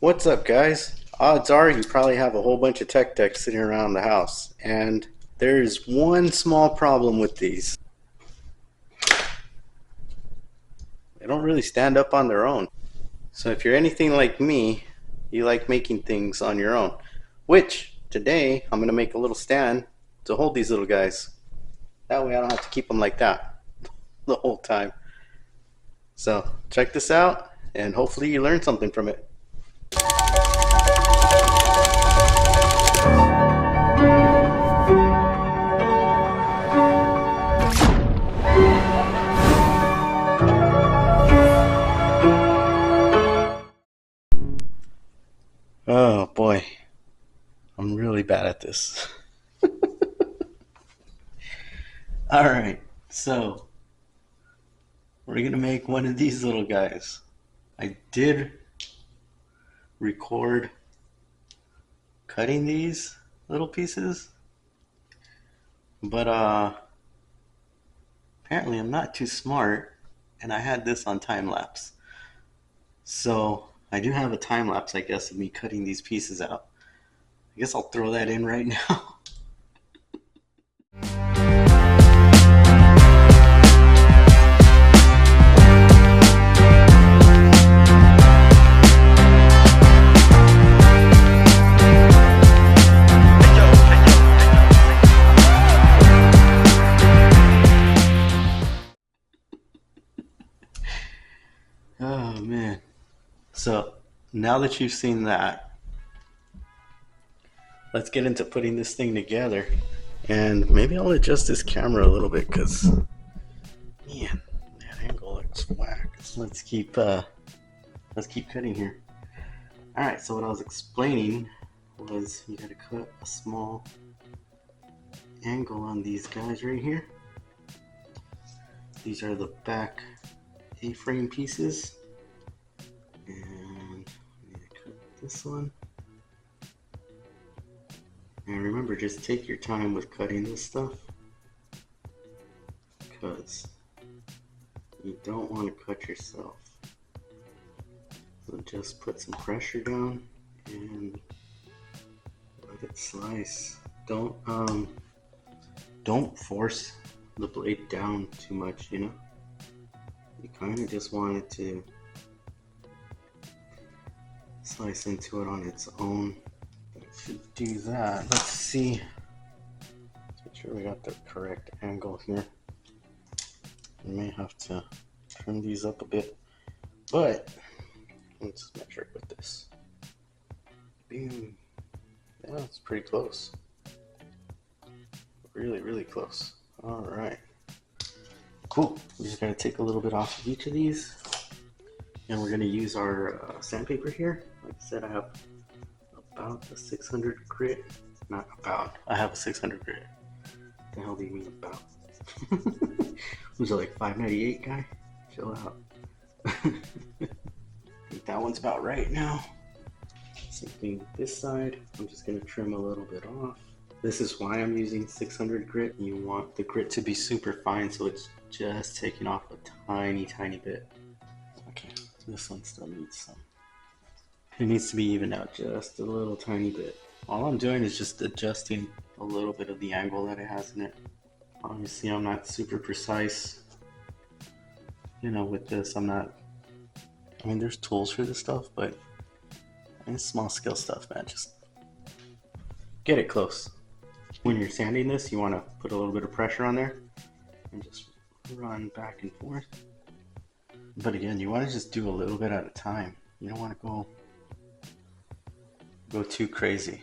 What's up, guys? Odds are you probably have a whole bunch of tech decks sitting around the house, and there's one small problem with these. They don't really stand up on their own. So if you're anything like me, you like making things on your own. Which, today, I'm going to make a little stand to hold these little guys. That way I don't have to keep them like that the whole time. So check this out, and hopefully you learn something from it. Oh boy, I'm really bad at this. Alright, so we're gonna make one of these little guys. I did record cutting these little pieces, but apparently I'm not too smart, and I had this on time lapse. So I do have a time lapse, I guess, of me cutting these pieces out. I guess I'll throw that in right now. Oh man. So now that you've seen that, let's get into putting this thing together. And maybe I'll adjust this camera a little bit because, man, that angle looks whack. Let's keep cutting here. All right. So what I was explaining was you got to cut a small angle on these guys right here. These are the back A-frame pieces, and I'm gonna cut this one. And remember, just take your time with cutting this stuff, because you don't want to cut yourself. So just put some pressure down and let it slice. Don't force the blade down too much, you know? You kind of just want it to slice into it on its own. Should do that. Let's see. Let's make sure we got the correct angle here. We may have to trim these up a bit, but let's measure it with this. Boom. Yeah, it's pretty close. Really, really close. All right. Cool. We just gotta take a little bit off of each of these, and we're gonna use our sandpaper here. Like I said, I have about a 600 grit. Not about. I have a 600 grit. What the hell do you mean about? Was it like 598 guy? Chill out. I think that one's about right now. Same thing with this side. I'm just gonna trim a little bit off. This is why I'm using 600 grit. You want the grit to be super fine, so it's just taking off a tiny, tiny bit. Okay, this one still needs some. It needs to be evened out just a little tiny bit. All I'm doing is just adjusting a little bit of the angle that it has in it. Obviously, I'm not super precise. You know, with this, I'm not. I mean, there's tools for this stuff, but it's small scale stuff, man. Just get it close. When you're sanding this, you want to put a little bit of pressure on there and just run back and forth. But again, you want to just do a little bit at a time. You don't want to go too crazy.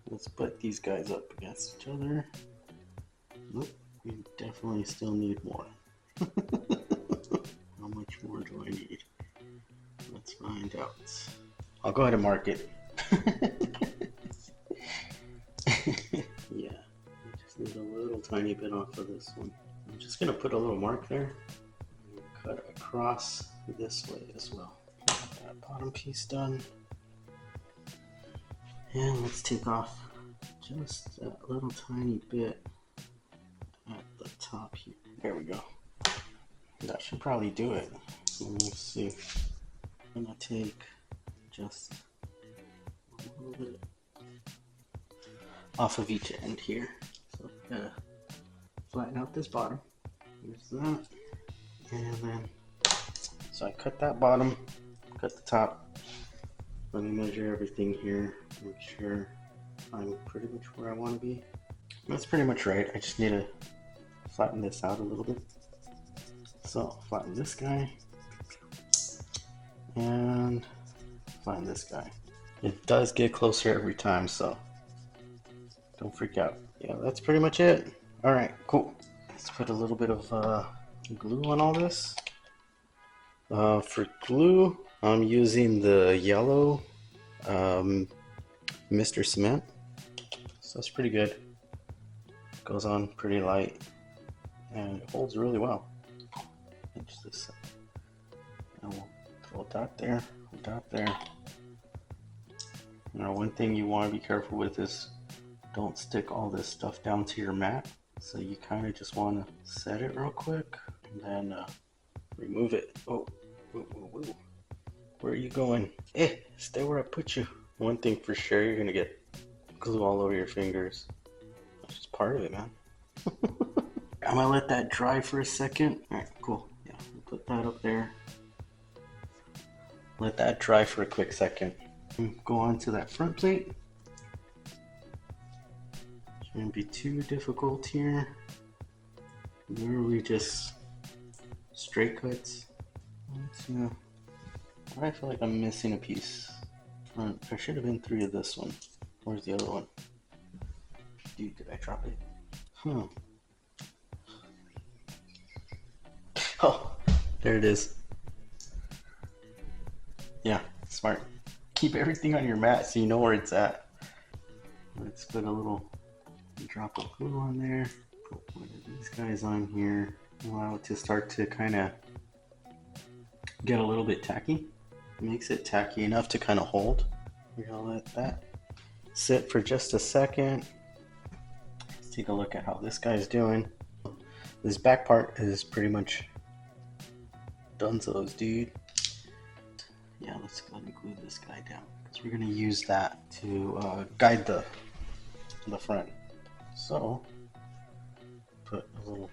Let's put these guys up against each other. Nope, we definitely still need more. How much more do I need? Let's find out. I'll go ahead and mark it. Yeah, I just need a little tiny bit off of this one. I'm just gonna put a little mark there and cut across this way as well. Got that bottom piece done. And let's take off just that little tiny bit at the top here. There we go. That should probably do it. Let me see. I'm gonna take just a little bit off of each end here. So gotta flatten out this bottom. There's that. And then, so I cut that bottom, cut the top. Let me measure everything here, make sure I'm pretty much where I want to be. That's pretty much right. I just need to flatten this out a little bit. So flatten this guy and flatten this guy. It does get closer every time, so don't freak out. Yeah, that's pretty much it. All right, cool. Let's put a little bit of glue on all this. For glue, I'm using the yellow Mr. Cement. So that's pretty good. Goes on pretty light and it holds really well. Just this. And we'll throw that there, hold that there. Now, one thing you want to be careful with is don't stick all this stuff down to your mat. So you kind of just want to set it real quick and then remove it. Oh, whoa, whoa, whoa. Where are you going? Stay where I put you. One thing for sure, you're gonna get glue all over your fingers. That's just part of it, man. I'm gonna let that dry for a second. All right, cool. Yeah, put that up there. Let that dry for a quick second. Go on to that front plate. Shouldn't be too difficult here. Literally just straight cuts. I feel like I'm missing a piece. There should have been 3 of this one. Where's the other one? Dude, did I drop it? Oh, there it is. Yeah, smart. Keep everything on your mat so you know where it's at. Let's put a little drop of glue on there. Put one of these guys on here. Allow it to start to kind of get a little bit tacky. Makes it tacky enough to kind of hold. We're gonna let that sit for just a second. Let's take a look at how this guy's doing. This back part is pretty much donezo's, dude. Yeah, let's go ahead and glue this guy down because we're gonna use that to guide the front. So put a little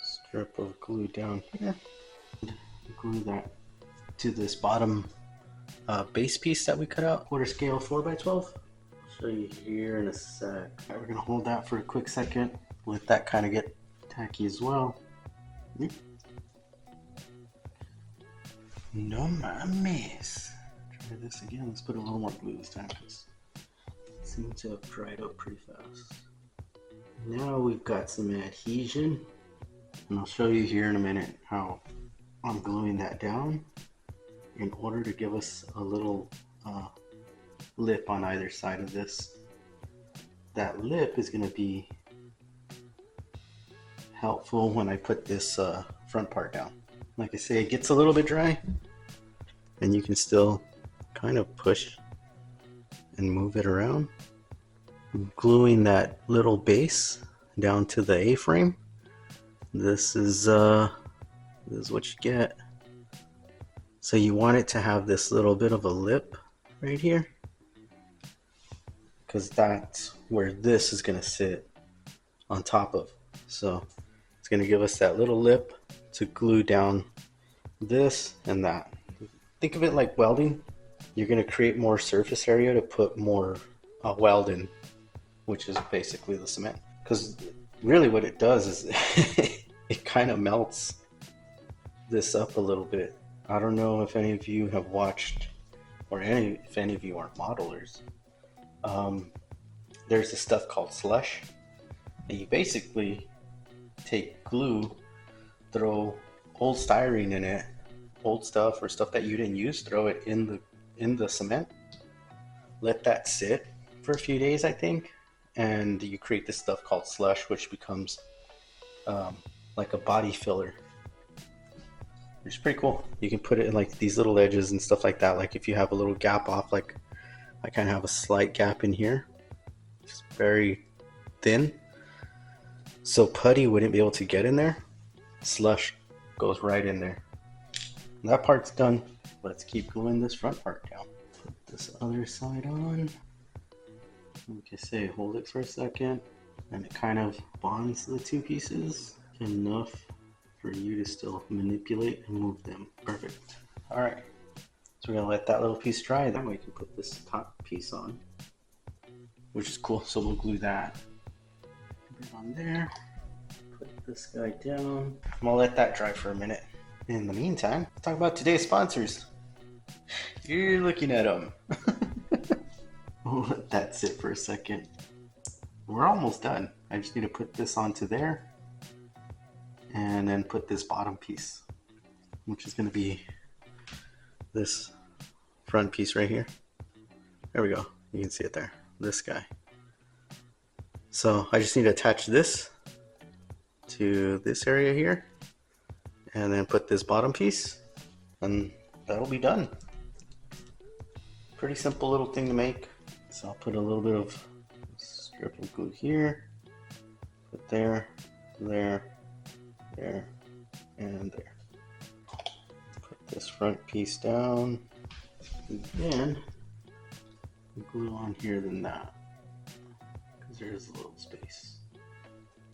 strip of glue down here. Glue that to this bottom base piece that we cut out. Quarter scale 4x12. I'll show you here in a sec. All right, we're gonna hold that for a quick second. Let that kind of get tacky as well. No mames. Try this again. Let's put a little more glue this time because it seems to have dried up pretty fast. Now we've got some adhesion, and I'll show you here in a minute how I'm gluing that down in order to give us a little lip on either side of this. That lip is going to be helpful when I put this front part down. Like I say, it gets a little bit dry and you can still kind of push and move it around. I'm gluing that little base down to the A-frame. This is what you get. So you want it to have this little bit of a lip right here, because that's where this is going to sit on top of. So it's going to give us that little lip to glue down this and that. Think of it like welding. You're going to create more surface area to put more weld in, which is basically the cement. Because really what it does is it kind of melts this up a little bit. I don't know if any of you have watched, or if any of you are modelers. There's this stuff called slush, and you basically take glue, throw old styrene in it, old stuff or stuff that you didn't use, throw it in the cement, let that sit for a few days, I think, and you create this stuff called slush, which becomes like a body filler. It's pretty cool. You can put it in like these little edges and stuff like that. Like if you have a little gap off, like I kind of have a slight gap in here, just very thin, so putty wouldn't be able to get in there. Slush goes right in there. And that part's done. Let's keep gluing this front part down. Put this other side on. Like I say, hold it for a second, and it kind of bonds the two pieces enough for you to still manipulate and move them. Perfect. All right, so we're gonna let that little piece dry. Then we can put this top piece on, which is cool. So we'll glue that. Put it on there. Put this guy down. I'm gonna let that dry for a minute. In the meantime, let's talk about today's sponsors. You're looking at them. We'll let that sit for a second. We're almost done. I just need to put this onto there and then put this bottom piece, which is going to be this front piece right here. There we go. You can see it there. This guy. So I just need to attach this to this area here and then put this bottom piece, and that'll be done. Pretty simple little thing to make. So I'll put a little bit of strip of glue here, put there, there, there, and there. Put this front piece down, and then glue on here than that, because there's a little space.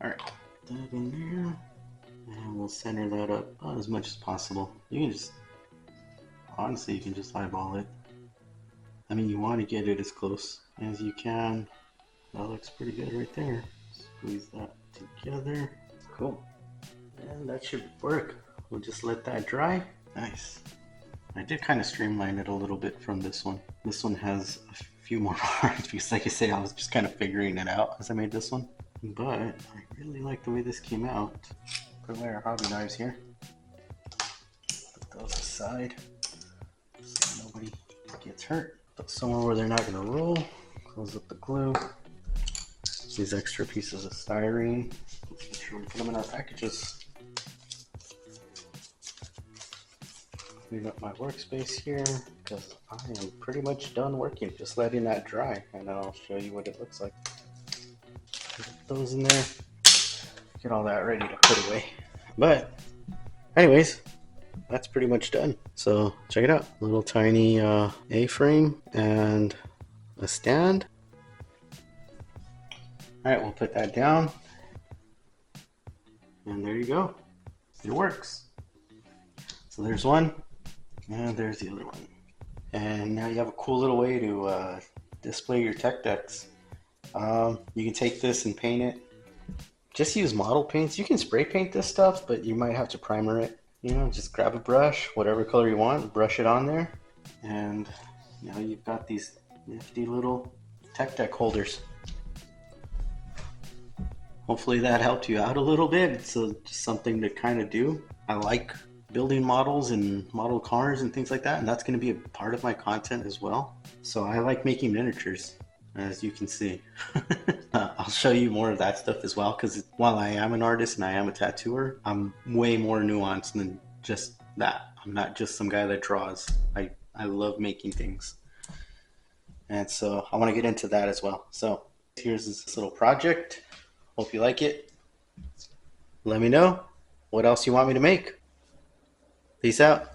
Alright, put that in there, and we'll center that up about as much as possible. You can just, honestly, you can just eyeball it. I mean, you want to get it as close as you can. That looks pretty good right there. Squeeze that together. Cool. And that should work. We'll just let that dry. Nice. I did kind of streamline it a little bit from this one. This one has a few more parts because, like I say, I was just kind of figuring it out as I made this one. But I really like the way this came out. Put away our hobby knives here. Put those aside so nobody gets hurt. Put somewhere where they're not going to roll. Close up the glue. These extra pieces of styrene. Let's make sure we put them in our packages. Clean up my workspace here because I am pretty much done working. Just letting that dry, and I'll show you what it looks like. Put those in there. Get all that ready to put away. But anyways, that's pretty much done. So check it out. Little tiny A-frame and a stand. Alright, we'll put that down. And there you go. It works. So there's one, and there's the other one. And now you have a cool little way to display your tech decks. You can take this and paint it. Just use model paints. You can spray paint this stuff, but you might have to primer it. You know, just grab a brush, whatever color you want, brush it on there, and now you've got these nifty little tech deck holders. Hopefully that helped you out a little bit. It's just something to kind of do. I like building models and model cars and things like that, and that's going to be a part of my content as well. So I like making miniatures, as you can see. I'll show you more of that stuff as well, because while I am an artist and I am a tattooer, I'm way more nuanced than just that. I'm not just some guy that draws. I love making things. And so I want to get into that as well. So here's this little project. Hope you like it. Let me know what else you want me to make. Peace out.